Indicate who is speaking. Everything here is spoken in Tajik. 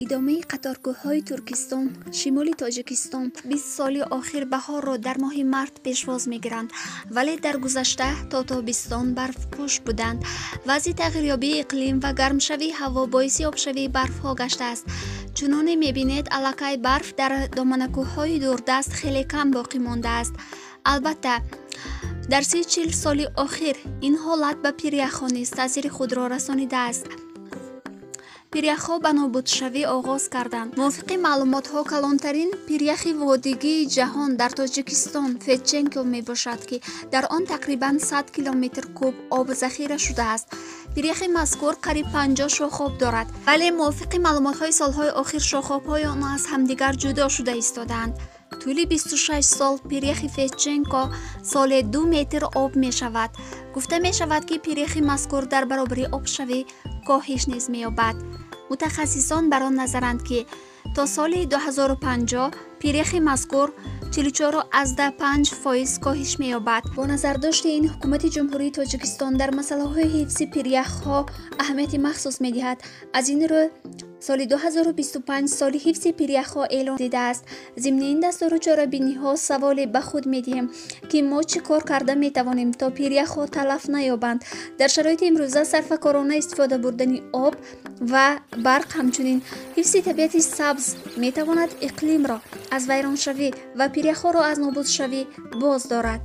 Speaker 1: идомаи қаторкӯҳҳои Туркистон, шимоли Тоҷикистон 20 соли охир баҳорро дар моҳи март пешвоз мегиранд, вале дар гузашта то тобистон барфпӯш буданд. Вазъи тағйирёбии иқлим ва гармшавии ҳаво боиси обшавии барфҳо гаштааст. Чуноне мебинед, аллакай барф дар доманакӯҳҳои дурдаст хеле кам боқӣ мондааст. Албатта, дар 30-40 соли охир ин ҳолат ба пиряхҳо низ таъсири худро расонидааст. пиряхҳо ба нобудшавӣ оғоз карданд. мувофиқи маълумотҳо, калонтарин пиряхи водигии ҷаҳон дар Тоҷикистон Фетченко мебошад, ки дар он тақрибан 100 километр куб об захира шудааст. пиряхи мазкур қариб 50 шохоб дорад, вале мувофиқи маълумотҳои солҳои охир шохобҳои он аз ҳамдигар ҷудо шуда истодаанд. тӯли 26 сол пиряхи Фетченко соле 2 метр об мешавад. гуфта мешавад, ки пиряхи мазкур дар баробари обшавӣ коҳиш низ меёбад. мутахассисон бар он назаранд, ки то соли 2050 пиряхи мазкур 44.5% коҳиш меёбад. бо назардошти ин, ҳукумати ҷумҳурии Тоҷикистон дар масъалаҳои ҳифзи пиряхҳо аҳамияти махсус медиҳад. аз ин рӯ соли 2025 соли ҳифзи пиряхҳо эълон дидааст. зимни ин дастуру чорабиниҳо саволе ба худ медиҳем, ки мо чӣ кор карда метавонем то пиряхҳо талаф наёбанд. дар шароити имрӯза сарфакорона истифода бурдани об ва барқ, ҳамчунин ҳифзи табиати сабз метавонад иқлимро аз вайроншавӣ ва пиряхҳоро аз нобудшавӣ боздорад.